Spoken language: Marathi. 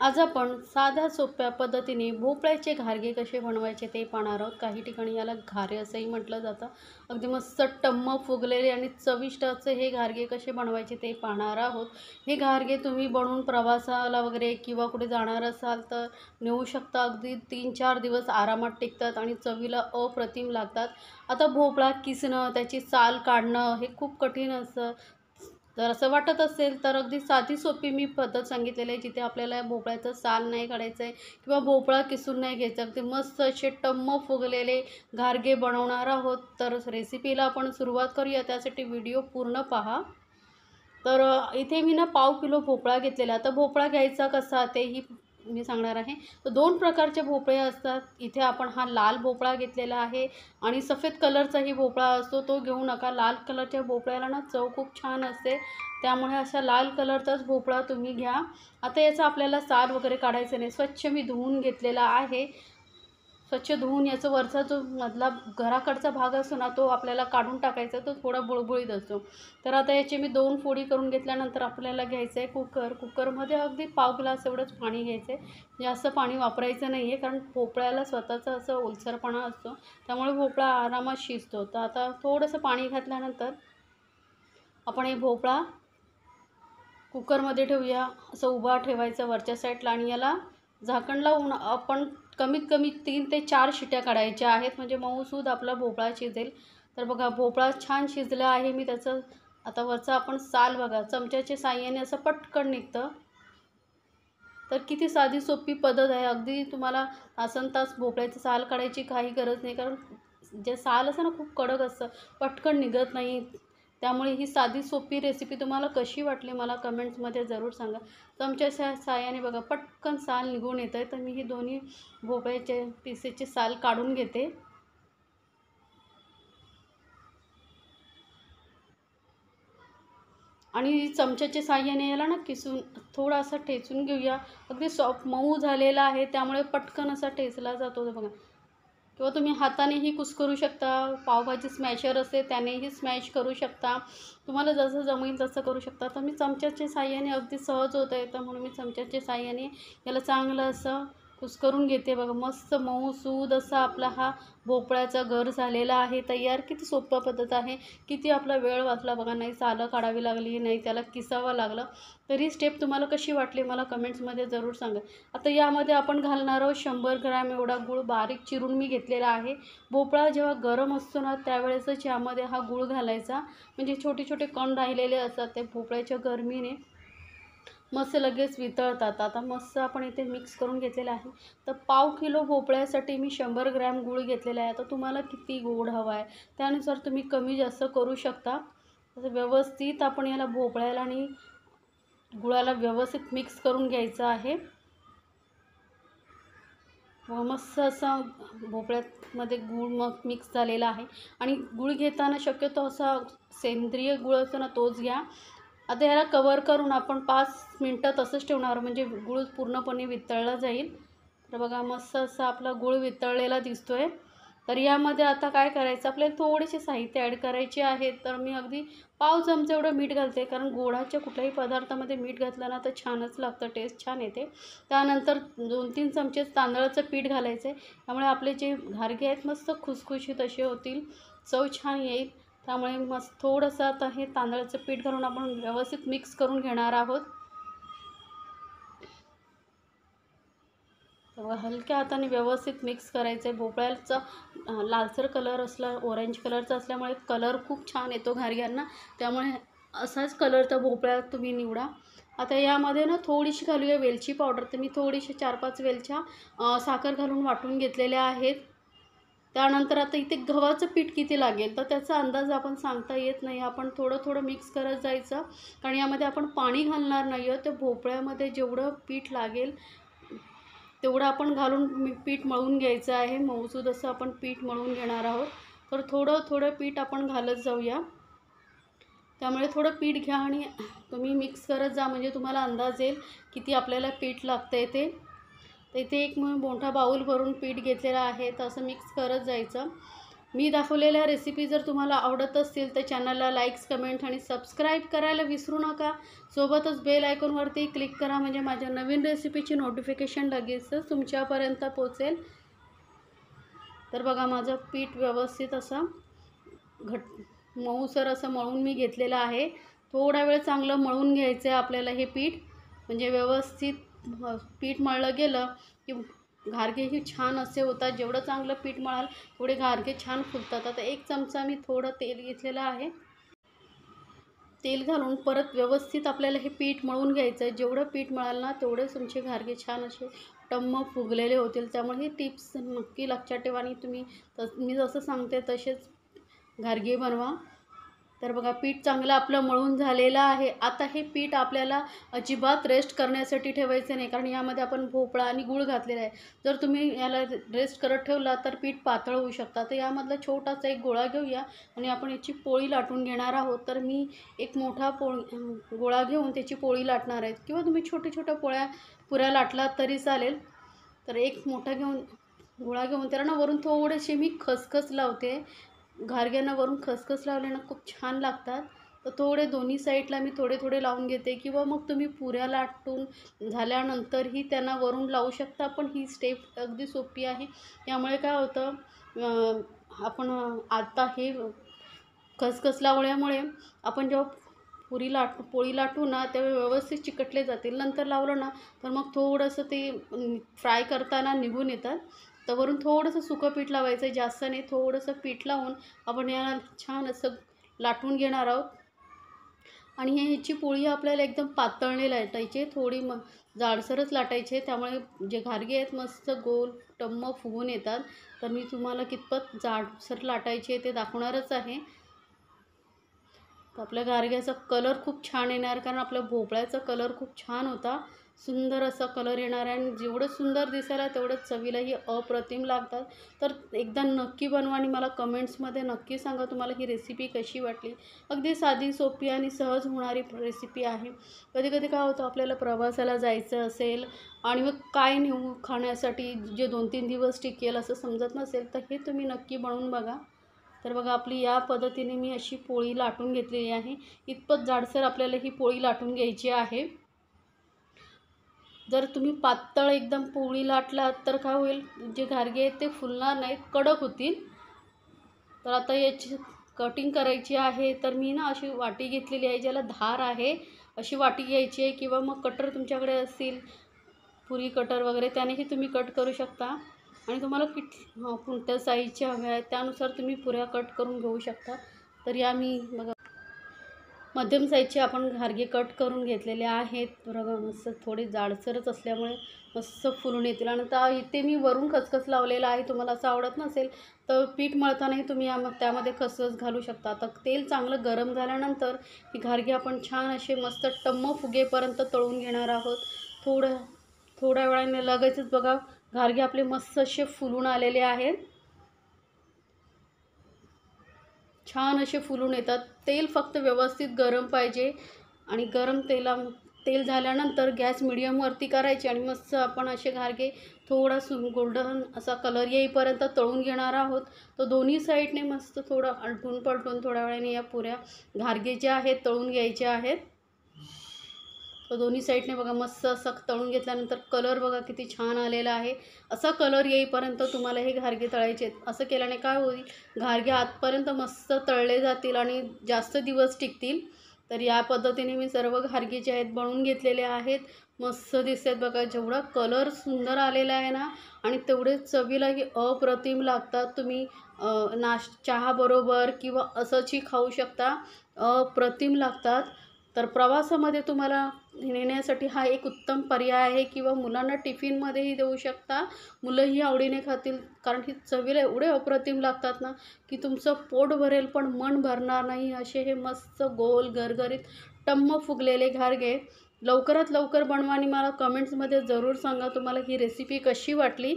आज आपण साध्या सोप्या पद्धतीने भोपळ्याचे घारगे कसे बनवायचे ते पाहणार आहोत। काही ठिकाणी याला घारे असंही म्हटलं जातं। अगदी मस्त टम्म फुगलेले आणि चविष्ट असे हे घारगे कसे बनवायचे ते पाहणार आहोत। हे घारगे तुम्ही बनवून प्रवासाला वगैरे किंवा कुठे जाणार असाल तर नेऊ शकता। अगदी 3-4 दिवस आरामात टिकतात आणि चवीला अप्रतिम लागतात। आता भोपळा किसणं, त्याची साल काढणं हे खूप कठीण असतं। जर असं वाटत असेल तर अगदी साधी सोपी मी पद्धत सांगितलेली आहे, जिथे आपल्याला भोपळ्याचं साल नाही काढायचं आहे किंवा भोपळा किसून नाही घ्यायचा। अगदी मस्त असे टम्म फुगलेले घारगे बनवणार आहोत। तर रेसिपीला आपण सुरुवात करूया, त्यासाठी व्हिडिओ पूर्ण पहा। तर इथे मी ना पाव किलो भोपळा घेतलेला। आता भोपळा घ्यायचा कसा तेही मी सांगणार आहे। तर 2 प्रकारचे भोपळे असतात। इथे आपण हा लाल भोपळा घेतलेला आहे आणि सफेद कलरचाही भोपळा असतो तो घेऊ नका। लाल कलरच्या भोपळ्याला ना चव खूप छान असते, त्यामुळे अशा लाल कलरचाच भोपळा तुम्ही घ्या। आता याचा आपल्याला साल वगैरे काढायचं नाही। स्वच्छ मी धुवून घेतलेला आहे। स्वच्छ धुवून याचा वरचा जो मधला घराकडचा भाग असतो ना तो आपल्याला काढून टाकायचा, तो थोडा बुळबुळीत असतो। तर आता याची मी 2 फोडी करून घेतल्यानंतर आपल्याला घ्यायचं आहे कुकर। कुकरमध्ये अगदी पाव ग्लास एवढंच पाणी घ्यायचं आहे। जास्त पाणी वापरायचं नाही आहे, कारण भोपळ्याला स्वतःचा असं ओलसरपणा असतो, त्यामुळे भोपळा आरामात शिजतो। तर आता थोडंसं पाणी घातल्यानंतर आपण हे भोपळा कुकरमध्ये ठेवूया। असं उभा ठेवायचा वरच्या साईडला आणि याला झाकण लावून आपण कमीत कमी 3 ते 4 शिट्या काढायच्या आहेत, म्हणजे मऊसूद आपला भोपळा शिजेल। तर बघा भोपळा छान शिजला आहे। मी त्याचं आता वरचा आपण साल बघा चमच्याच्या साहाय्याने असं पटकन निघतं। तर किती साधी सोपी पद्धत आहे। अगदी तुम्हाला तासनतास भोपळ्याची साल काढायची काही गरज नाही, कारण जे साल असतं ना खूप कडक असतं, पटकन निघत नाही। त्यामुळे ही साधी सोपी रेसिपी तुम्हाला कशी वाटली मला कमेंट्समध्ये ज़रूर सांगा। चमच्याच्या साहाय्याने बघा पटकन साल निघून येतं आहे। तर मी ही दोन्ही भोपळ्याचे पिसेसची साल काढून घेते आणि चमच्याच्या साहाय्याने याला ना किसून थोडा असा ठेचून घेऊया। अगदी सॉफ्ट मऊ झालेला आहे, त्यामुळे पटकन असा ठेचला जातो बघा। किंवा तुम्ही हातानेही कुस्करू शकता, पावभाजी स्मॅशर असते त्यानेही स्मॅश करू शकता। तुम्हाला जसं जमेल तसं करू शकता। तर मी चमच्याच्या साहाय्याने अगदी सहज होतं आहे, तर म्हणून मी चमच्याच्या साहाय्याने याला चांगलं असं कुस्करून घेते बघा। मस्त मऊसूद असा आपला हा भोपळ्याचा गर झालेला आहे तयार। किती सोपं पद्धत आहे, किती आपला वेळ वाचला बघा। नाही सालं काढावी लागली, नाही त्याला किसावं लागलं। तर ही स्टेप तुम्हाला कशी वाटली मला कमेंट्समध्ये ज़रूर सांगा। आता यामध्ये आपण घालणार आहोत 100 ग्रॅम एवढा गूळ बारीक चिरून मी घेतलेला आहे। भोपळा जेव्हा गरम असतो ना त्यावेळेसच यामध्ये हा गूळ घालायचा, म्हणजे छोटे छोटे कण राहिलेले असतात ते भोपळ्याच्या गरमीने मस्त लगेच वितळतात। आता मस्त आपण इथे मिक्स करून घेतलेलं आहे। तर पाव किलो भोपळ्यासाठी मी 100 ग्रॅम गूळ घेतलेला आहे। आता तुम्हाला किती गोड हवा आहे त्यानुसार तुम्ही कमी जास्त करू शकता। असं व्यवस्थित आपण याला भोपळ्याला आणि गुळाला व्यवस्थित मिक्स करून घ्यायचं आहे। मस्त असा भोपळ्यामध्ये गूळ मग मिक्स झालेला आहे आणि गूळ घेताना शक्यतो असा सेंद्रिय गूळ असतो ना तोच घ्या। आता ह्याला कवर करून आपण 5 मिनटं तसंच ठेवणार, म्हणजे गूळ पूर्णपणे वितळला जाईल। तर बघा मस्त असा आपला गूळ वितळलेला दिसतोय। तर यामध्ये आता काय करायचं, आपल्याला थोडेसे साहित्य ॲड करायचे आहेत। तर मी अगदी पाव चमचा एवढं मीठ घालते, कारण गोडाच्या कुठल्याही पदार्थामध्ये मीठ घातलं ना तर छानच लागतं, टेस्ट छान येते। त्यानंतर 2-3 चमचे तांदळाचं पीठ घालायचं आहे, त्यामुळे आपले जे घारगे आहेत मस्त खुसखुशीत असे होतील, चव छान येईल। त्यामुळे मस्त थोडंसं आता हे तांदळाचं पीठ घालून आपण व्यवस्थित मिक्स करून घेणार आहोत। हलक्या हाताने व्यवस्थित मिक्स करायचं आहे। भोपळ्याचा लालसर कलर असला, ऑरेंज कलरचा असल्यामुळे कलर खूप छान येतो घारग्यांना, त्यामुळे असाच कलरचा भोपळा तुम्ही निवडा। आता यामध्ये ना थोडीशी घालूया वेलची पावडर। तर मी थोडीशी 4-5 वेलच्या साखर घालून वाटून घेतलेल्या आहेत। त्यानंतर आता इथे गव्हाचं पीठ किती लागेल तर त्याचा अंदाज आपण सांगता येत नाही, आपण थोडं थोडं मिक्स करत जायचं, कारण यामध्ये आपण पाणी घालणार नाही आहोत। तर भोपळ्यामध्ये जेवढं पीठ लागेल तेवढं आपण घालून पीठ मळून घ्यायचं आहे। मऊसूद असं आपण पीठ मळून घेणार आहोत। तर थोडं थोडं पीठ आपण घालत जाऊया, त्यामुळे थोडं पीठ घ्या आणि तुम्ही मिक्स करत जा, म्हणजे तुम्हाला अंदाज येईल किती आपल्याला पीठ लागतं आहे ते। तर इथे एक मोठा बाऊल भरून पीठ घेतलेला आहे, तर असं मिक्स करत जायचं। मी दाखवलेल्या रेसिपी जर तुम्हाला आवडत असतील तर चॅनलला लाईक्स, कमेंट आणि सबस्क्राईब करायला विसरू नका. सोबतच बेल आयकॉनवरती क्लिक करा, म्हणजे माझ्या नवीन रेसिपीची नोटिफिकेशन लगेचच तुमच्यापर्यंत पोहोचेल. तर बघा, माझं पीठ व्यवस्थित असं मऊसर असं मळून मी घेतलेलं आहे. थोडा वेळ चांगलं मळून घ्यायचं आहे आपल्याला हे पीठ, म्हणजे व्यवस्थित पीठ मळलं गेलं की घारगेही छान असे होतात. जेवढं चांगलं पीठ मळाल तेवढे घारगे छान फुलतात. आता 1 चमचा मी थोडं तेल घेतलेलं आहे. तेल घालून परत व्यवस्थित आपल्याला हे पीठ मळून घ्यायचं आहे. जेवढं पीठ मळाल ना तेवढेच तुमचे घारगे छान असे टम्म फुगलेले होतील. त्यामुळे ही टिप्स नक्की लक्षात ठेवा आणि तुम्ही मी जसं सांगते तसेच घारगे बनवा. तर बघा, पीठ चांगलं आपलं मळून झालेलं आहे. आता हे पीठ आपल्याला अजिबात रेस्ट करण्यासाठी ठेवायचं नाही, कारण यामध्ये आपण भोपळा आणि गूळ घातलेला आहे. जर तुम्ही याला रेस्ट करत ठेवला तर पीठ पातळ होऊ शकतं. तर यामधला छोटासा एक गोळा घेऊया आणि आपण याची पोळी लाटून घेणार आहोत. तर मी एक मोठा गोळा घेऊन त्याची पोळी लाटणार आहे, किंवा तुम्ही छोट्या पुऱ्या लाटलात तरी चालेल. तर एक मोठा गोळा घेऊन त्याला ना वरून थोडेसे मी खसखस लावते. घारग्यांना वरून खसखस लावले ना खूप छान लागतात. तर थोडे दोन्ही साईडला मी थोडे थोडे लावून घेते, किंवा मग तुम्ही पुऱ्या लाटून झाल्यानंतरही त्यांना वरून लावू शकता. पण ही स्टेप अगदी सोपी आहे. यामुळे काय होतं, आपण आता हे खसखस लावल्यामुळे आपण जेव्हा पोळी लाटू ना तेव्हा व्यवस्थित चिकटले जातील. नंतर लावलं ना तर मग थोडंसं ते फ्राय करताना निघून येतात. तर वरून थोडंसं सुकं पीठ लावायचं आहे, जास्त नाही. थोडंसं पीठ लावून आपण याला छान असं लाटून घेणार आहोत. आणि ह्याची पोळी आपल्याला एकदम पातळ नाही लाटायची, थोडी जाडसरच लाटायची. त्यामुळे जे घारगे आहेत मस्त गोल टम्म फुगून येतात. तर मी तुम्हाला कितपत जाडसर लाटायचे ते दाखवणारच आहे. तर आपल्या घारग्याचा कलर खूप छान येणार, कारण आपल्या भोपळ्याचा कलर खूप छान होता. सुंदर असा कलर येणार आहे, आणि जेवढं सुंदर दिसायला तेवढंच चवीलाही अप्रतिम लागतात. तर एकदा नक्की बनवा आणि मला कमेंट्समध्ये नक्की सांगा तुम्हाला ही रेसिपी कशी वाटली. अगदी साधी, सोपी आणि सहज होणारी रेसिपी आहे. कधी कधी काय होतं, आपल्याला प्रवासाला जायचं असेल आणि मग काय नेऊ खाण्यासाठी जे 2-3 दिवस टिकेल असं समजत नसेल, तर हे तुम्ही नक्की बनवून बघा. तर बघा, आपली या पद्धतीने मी अशी पोळी लाटून घेतलेली आहे. इतपत जाडसर आपल्याला ही पोळी लाटून घ्यायची आहे. जर तुम्ही पातळ एकदम पोळी लाटलात तर काय होईल, जे घारगे आहेत ते फुलणार नाहीत, कडक होतील. तर आता याची कटिंग करायची आहे. तर मी ना अशी वाटी घेतलेली आहे, ज्याला धार आहे अशी वाटी घ्यायची आहे, किंवा मग कटर तुमच्याकडे असतील, पुरी कटर वगैरे, त्यानेही तुम्ही कट करू शकता. आणि तुम्हाला कोणत्या साईजच्या हव्या आहेत त्यानुसार तुम्ही पुऱ्या कट करून घेऊ शकता. तर या मी बघा मध्यम साईजचे आपण घारगे कट करून घेतलेले आहेत. बघा, मस्त थोडे जाडसरच असल्यामुळे मस्त फुलून येतील. आणि आता इथे मी वरून खसखस लावलेला आहे. तुम्हाला असं आवडत नसेल तर पीठ मळतानाही तुम्ही त्यामध्ये खसखस घालू शकता. आता तेल चांगलं गरम झाल्यानंतर ही घारगे आपण छान असे मस्त टम्म फुगेपर्यंत तळून घेणार आहोत. थोड्या वेळाने लगेचच बघा, घारगे आपले मस्त असे फुलून आलेले आहेत. छान असे फुलून येतात. तेल फक्त व्यवस्थित गरम पाहिजे, आणि गरम तेल झाल्यानंतर गॅस मिडियमवरती करायची, आणि मस्त आपण असे घारगे थोडा गोल्डन असा कलर येईपर्यंत तळून घेणार आहोत. तर दोन्ही साईडने मस्त थोडं आलटून पलटून थोड्या वेळाने या पुऱ्या घारगे जे आहेत तळून घ्यायचे आहेत. तर दोन्ही साईडने बघा मस्त असं तळून घेतल्यानंतर कलर बघा किती छान आलेला आहे. असा कलर येईपर्यंत तुम्हाला हे घारगे तळायचे आहेत. असं केल्याने काय होईल, घारगे आतपर्यंत मस्त तळले जातील आणि जास्त दिवस टिकतील. तर या पद्धतीने मी सर्व घारगे जे आहेत बनवून घेतलेले आहेत. मस्त दिसतात बघा. जेवढा कलर सुंदर आलेला आहे ना, आणि तेवढे चवीलाही अप्रतिम लागतात. तुम्ही चहाबरोबर किंवा असंही खाऊ शकता, अप्रतिम लागतात. तर प्रवासामध्ये तुम्हाला नेण्यासाठी हा एक उत्तम पर्याय आहे, किंवा मुलांना टिफिनमध्येही देऊ शकता. मुलंही आवडीने खातील, कारण ही चवीला एवढे अप्रतिम लागतात ना की तुमचं पोट भरेल पण मन भरणार नाही. असे हे मस्त गोल गरगरीत टम्म फुगलेले घारगे लवकरात लवकर बनवा, आणि मला कमेंट्समध्ये जरूर सांगा तुम्हाला ही रेसिपी कशी वाटली.